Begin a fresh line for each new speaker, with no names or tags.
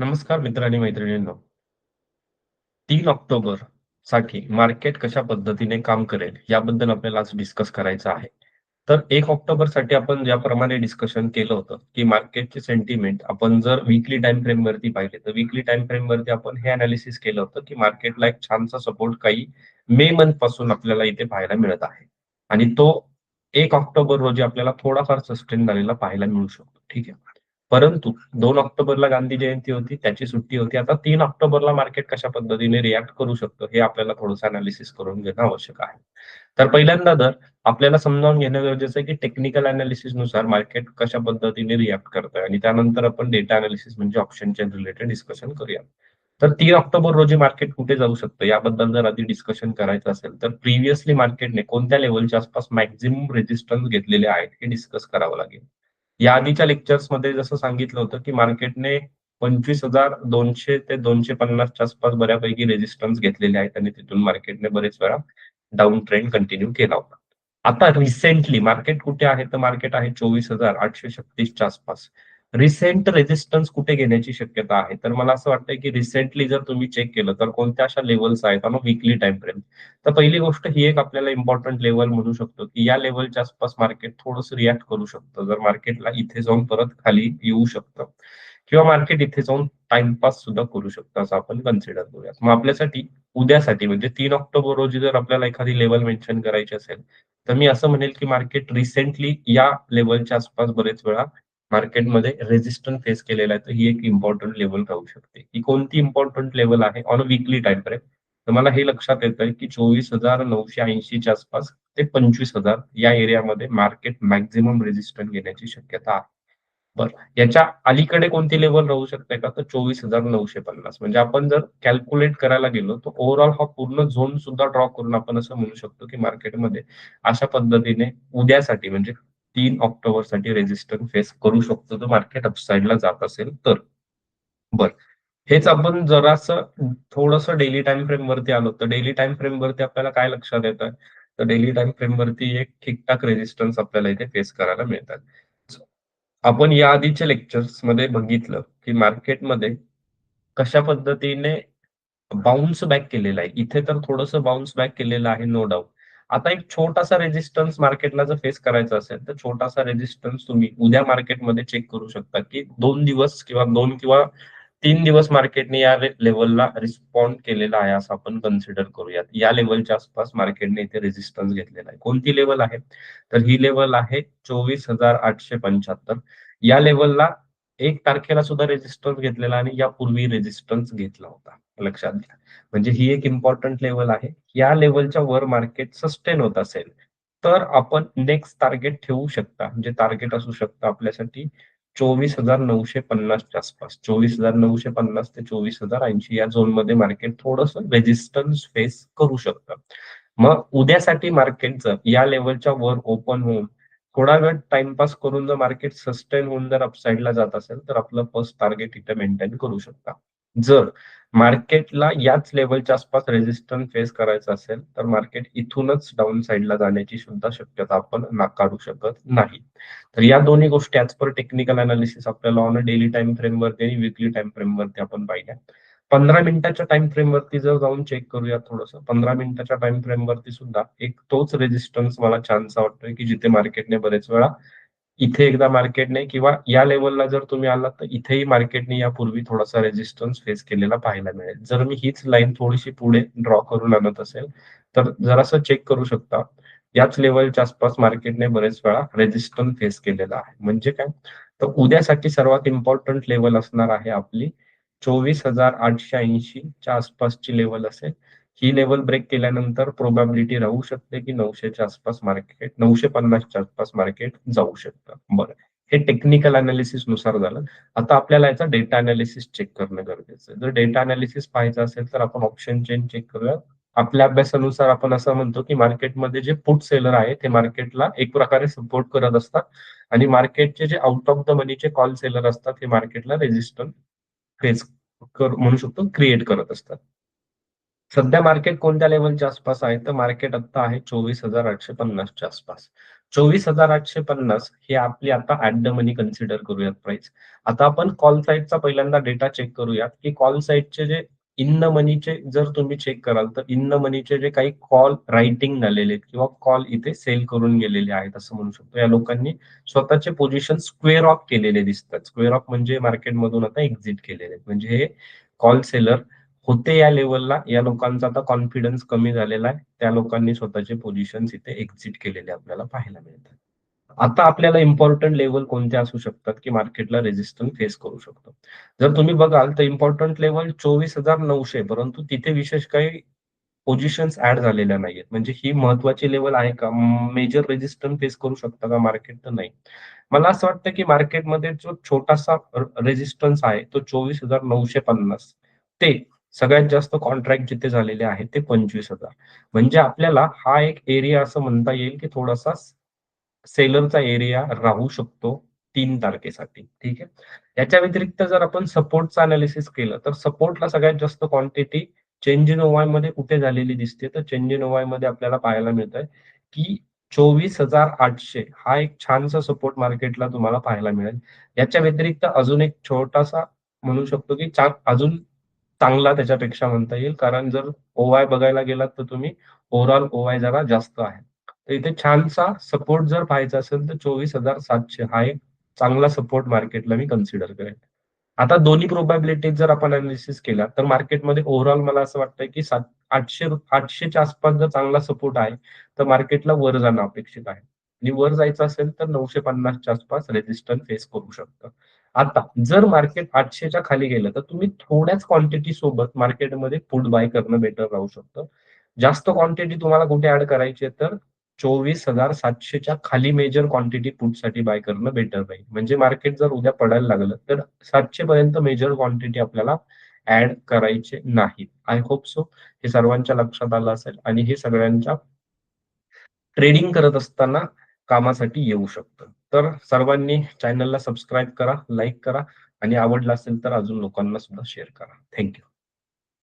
नमस्कार मित्र आणि मैत्रिणींनो. 3 ऑक्टोबर साठी मार्केट कशा पद्धतीने काम करेल याबद्दल आपल्याला आज डिस्कस करायचं आहे. तर 1 ऑक्टोबर साठी आपण ज्याप्रमाणे डिस्कशन केलं होतं, की मार्केटचे सेंटिमेंट आपण जर वीकली टाईम फ्रेमवरती पाहिले, तर वीकली टाईम फ्रेमवरती आपण हे एनालिसिस केलं होतं, की मार्केटला एक छानसा सपोर्ट काही मे मंथ पासून आपल्याला इथे पाहायला मिळत आहे. आणि तो 1 ऑक्टोबर रोजी आपल्याला थोडाफार सस्टेन झालेला पाहायला मिळू शकतो. ठीक आहे. परंतु 2 ऑक्टोबरला गांधी जयंती होती, त्याची सुट्टी होती. आता 3 ऑक्टोबरला मार्केट कशा पद्धतीने रिएक्ट करू शकतं, हे आपल्याला थोडंसं अनालिसिस करून घेणं आवश्यक आहे. तर पहिल्यांदा आपल्याला समजावून घेणं गरजेचं आहे, की टेक्निकल अनालिसिसनुसार मार्केट कशा पद्धतीने रिएक्ट करतंय आणि त्यानंतर आपण डेटा अनालिसिस म्हणजे ऑप्शनच्या रिलेटेड डिस्कशन करूया. तर 3 ऑक्टोबर रोजी मार्केट कुठे जाऊ शकतं याबद्दल जर आधी डिस्कशन करायचं असेल, तर प्रिव्हियसली मार्केटने कोणत्या लेव्हलच्या आसपास मॅक्सिमम रेझिस्टन्स घेतलेले आहेत, हे डिस्कस करावं लागेल. या आधीच्या लेक्चर्समध्ये जसं सांगितलं होतं, की मार्केटने 25,200 ते 250च्या आसपास बऱ्यापैकी रेझिस्टन्स घेतलेले आहेत आणि तिथून मार्केटने बरेच वेळा डाउन ट्रेंड कंटिन्यू केला होता. आता रिसेंटली मार्केट कुठे आहे? तर मार्केट आहे 24,836च्या आसपास. रिसेंट रेझिस्टन्स कुठे घेण्याची शक्यता आहे? तर मला असं वाटतंय, की रिसेंटली जर तुम्ही चेक केलं, तर कोणत्या अशा लेव्हल्स आहेत on a weekly time frame. तर पहिली गोष्ट ही एक आपल्याला इम्पोर्टंट लेव्हल म्हणू शकतो, की या लेव्हलच्या आसपास मार्केट थोडंसं रिएक्ट करू शकतं. जर मार्केटला इथे जाऊन परत खाली येऊ शकतं किंवा मार्केट इथे जाऊन टाईमपास सुद्धा करू शकतं, असं आपण कन्सिडर करूयात. मग आपल्यासाठी उद्यासाठी म्हणजे 3 ऑक्टोबर रोजी जर आपल्याला एखादी लेव्हल मेन्शन करायची असेल, तर मी असं म्हणेल, की मार्केट रिसेंटली या लेव्हलच्या आसपास बरेच वेळा मार्केटमध्ये रेझिस्टन्स फेस केलेला आहे. तर ही एक इम्पोर्टंट लेव्हल राहू शकते. ही कोणती इम्पोर्टंट लेव्हल आहे on a weekly time frame? तर मला हे लक्षात येतंय, की 24,980 च्या आसपास ते 25,000 या एरियामध्ये मार्केट मॅक्सिमम रेझिस्टन्स घेण्याची शक्यता आहे. बरं. याच्या अलीकडे कोणती लेव्हल राहू शकते का? तर 24,950 म्हणजे आपण जर कॅल्क्युलेट करायला गेलो, तर ओव्हरऑल हा पूर्ण झोन सुद्धा ड्रॉ करून आपण असं म्हणू शकतो, की मार्केटमध्ये अशा पद्धतीने उद्यासाठी म्हणजे 3 ऑक्टोबरसाठी रेझिस्टन्स फेस करू शकतो, तर मार्केट अपसाइडला जात असेल तर. बरं. हेच आपण जरासं थोडंसं डेली टाईम फ्रेमवरती आलो, तर डेली टाईम फ्रेमवरती आपल्याला काय लक्षात येतं? तर डेली टाईम फ्रेमवरती एक ठीक-ठाक रेझिस्टन्स आपल्याला इथे फेस करायला मिळतात. आपण या आधीच्या लेक्चर्समध्ये बघितलं, की मार्केटमध्ये कशा पद्धतीने बाउन्स बॅक केलेला आहे. इथे तर थोडंसं बाउन्स बॅक केलेलं आहे नो डाउट. आता एक छोटासा रेझिस्टन्स मार्केटला जर फेस करायचा असेल, तर छोटासा रेझिस्टन्स तुम्ही उद्या मार्केटमध्ये चेक करू शकता, की 2 दिवस किंवा 2 किंवा 3 दिवस मार्केटने या लेव्हलला रिस्पॉन्ड केलेला आहे, असं आपण कन्सिडर करूयात. या लेव्हलच्या आसपास मार्केटने इथे रेझिस्टन्स घेतलेला आहे. कोणती लेव्हल आहे? तर ही लेव्हल आहे 24,875. या लेव्हलला 1 तारखेला सुद्धा रेझिस्टन्स घेतलेला आणि यापूर्वी रेझिस्टन्स घेतला होता. लक्षात घ्या. म्हणजे ही एक इम्पोर्टंट लेव्हल आहे. या लेव्हलच्या वर मार्केट सस्टेन होत असेल, तर आपण नेक्स्ट टार्गेट ठेवू शकता. म्हणजे टार्गेट असू शकतं आपल्यासाठी 24,950 च्या आसपास. 24,950 ते 24,080 या झोनमध्ये मार्केट थोडंसं रेझिस्टन्स फेस करू शकतं. मग उद्यासाठी मार्केट जर या लेव्हलच्या वर ओपन होऊन थोडा वेळ टाईमपास करून जर मार्केट सस्टेन होऊन जर अपसाइडला जात असेल, तर आपलं फर्स्ट टार्गेट इथे मेंटेन करू शकता. जर मार्केटला याच लेव्हलच्या आसपास रेझिस्टन्स फेस करायचा असेल, तर मार्केट इथूनच डाउन साइडला जाण्याची सुद्धा शक्यता आपण नाकारू शकत नाही. तर या दोन्ही गोष्टी ॲज पर टेक्निकल अनालिसिस आपल्याला ऑन अ डेली टाईम फ्रेमवरती आणि वीकली टाईम फ्रेमवरती आपण पाहिल्या. 15 मिनिटाच्या टाईम फ्रेमवरती जर जाऊन चेक करूया थोडंसं. 15 मिनिटाच्या टाईम फ्रेमवरती सुद्धा एक तोच रेझिस्टन्स मला छानसा वाटतोय, की जिथे मार्केटने बरेच वेळा इथे एकदा मार्केटने किंवा या लेव्हलला जर तुम्ही आलात, तर इथेही मार्केटने यापूर्वी थोडासा रेझिस्टन्स फेस केलेला पाहायला मिळेल. जर मी हीच लाईन थोडीशी पुढे ड्रॉ करून आणत असेल, तर जरासं चेक करू शकता. याच लेव्हलच्या आसपास मार्केटने बरेच वेळा रेझिस्टन्स फेस केलेला आहे. म्हणजे काय? तर उद्यासाठी सर्वात इम्पोर्टंट लेव्हल असणार आहे आपली 24,880 च्या आसपासची लेव्हल असेल. ही लेव्हल ब्रेक केल्यानंतर प्रोबॅबिलिटी राहू शकते, की 900च्या आसपास मार्केट 950च्या आसपास मार्केट जाऊ शकतं. बरं. हे टेक्निकल अनालिसिस नुसार झालं. आता आपल्याला याचा डेटा अनालिसिस चेक करणं गरजेचं आहे. जर डेटा अनालिसिस पाहायचं असेल, तर आपण ऑप्शन चेन चेक करूया. आपल्या अभ्यासानुसार आपण असं म्हणतो, की मार्केटमध्ये जे पुट सेलर आहेत, ते मार्केटला एक प्रकारे सपोर्ट करत असतात आणि मार्केटचे जे आउट ऑफ द मनीचे कॉल सेलर असतात, हे मार्केटला रेझिस्टन्स फेस म्हणू शकतो क्रिएट करत असतात. सध्या मार्केट कोणत्या लेव्हलच्या आसपास आहे? तर मार्केट आता आहे 24,850 च्या आसपास. 24,850 हे आपली आता ॲट द मनी कन्सिडर करूयात प्राइस. आता आपण कॉल साइडचा पहिल्यांदा डेटा चेक करूयात, की कॉल साइडचे जे इन द मनीचे जर तुम्ही चेक कराल, तर इन द मनीचे जे काही कॉल रायटिंग झालेले आहेत किंवा कॉल इथे सेल करून गेलेले आहेत असं म्हणू शकतो. या लोकांनी स्वतःचे पोझिशन स्क्वेअर ऑफ केलेले दिसतात. स्क्वेअर ऑफ म्हणजे मार्केटमधून आता एक्झिट केलेले आहेत. म्हणजे हे कॉल सेलर होते या लेव्हलला, या लोकांचा आता कॉन्फिडन्स कमी झालेला आहे. त्या लोकांनी स्वतःचे पोझिशन्स इथे एक्झिट केलेले आपल्याला पाहायला मिळतात. आता आपल्याला इम्पोर्टंट लेव्हल कोणते असू शकतात, की मार्केटला रेझिस्टन्स फेस करू शकतो. जर तुम्ही बघाल तर इम्पोर्टंट लेव्हल 24,900 परंतु तिथे विशेष काही पोझिशन्स ॲड झालेल्या नाहीयेत. म्हणजे ही महत्त्वाची लेव्हल आहे का? मेजर रेझिस्टन्स फेस करू शकता का मार्केट? तर नाही. मला असं वाटतं, की मार्केटमध्ये जो छोटासा रेझिस्टन्स आहे तो 24,950 ते सगळ्यात जास्त कॉन्ट्रॅक्ट जिथे झालेले आहेत ते 25,000. म्हणजे आपल्याला हा एक एरिया असं म्हणता येईल, की थोडासा सेलरचा एरिया राहू शकतो 3 तारखेसाठी. ठीक आहे. याच्या व्यतिरिक्त जर आपण सपोर्टचं एनालिसिस केलं, तर सपोर्टला सगळ्यात जास्त क्वांटिटी चेंज इन ओवायमध्ये कुठे झालेली दिसते, तर चेंज इन ओवायमध्ये आपल्याला पाहायला मिळतंय, की 24,800 हा एक छानसा सपोर्ट मार्केटला तुम्हाला पाहायला मिळेल. याच्या व्यतिरिक्त अजून एक छोटासा म्हणू शकतो, की अजून चांगला त्याच्यापेक्षा म्हणता येईल. कारण जर ओवाय बघायला गेलात, तर तुम्ही ओव्हरऑल ओवाय जरा जास्त आहे. तर इथे छानसा सपोर्ट जर पाहायचा असेल, तर 24,700 हा एक चांगला सपोर्ट मार्केटला मी कन्सिडर करेन. आता दोन्ही प्रोबॅबिलिटीज जर आपण एनालिसिस केला, तर मार्केटमध्ये ओव्हरऑल मला असं वाटतंय, की 800च्या आसपास जर चांगला सपोर्ट आहे, तर मार्केटला वर जाणं अपेक्षित आहे. आणि वर जायचं असेल, तर 950च्या आसपास रेझिस्टन्स फेस करू शकतं. आता जर मार्केट 800च्या खाली गेलं, तर तुम्ही थोड्याच क्वांटिटी सोबत मार्केटमध्ये पुट बाय करणं बेटर राहू शकतं. जास्त क्वांटिटी तुम्हाला कुठे ॲड करायची आहे, तर 24,700च्या खाली मेजर क्वांटिटी पुटसाठी बाय करणं बेटर राहील. म्हणजे मार्केट जर उद्या पडायला लागलं, तर 700 पर्यंत मेजर क्वांटिटी आपल्याला ॲड करायचे नाहीत. आय होप सो हे सर्वांच्या लक्षात आलं असेल आणि हे सगळ्यांच्या ट्रेडिंग करत असताना कामासाठी येऊ शकतं. तर सर्वांनी चॅनलला सबस्क्राईब करा, लाईक करा आणि आवडलं असेल तर अजून लोकांना सुद्धा शेअर करा. Thank you.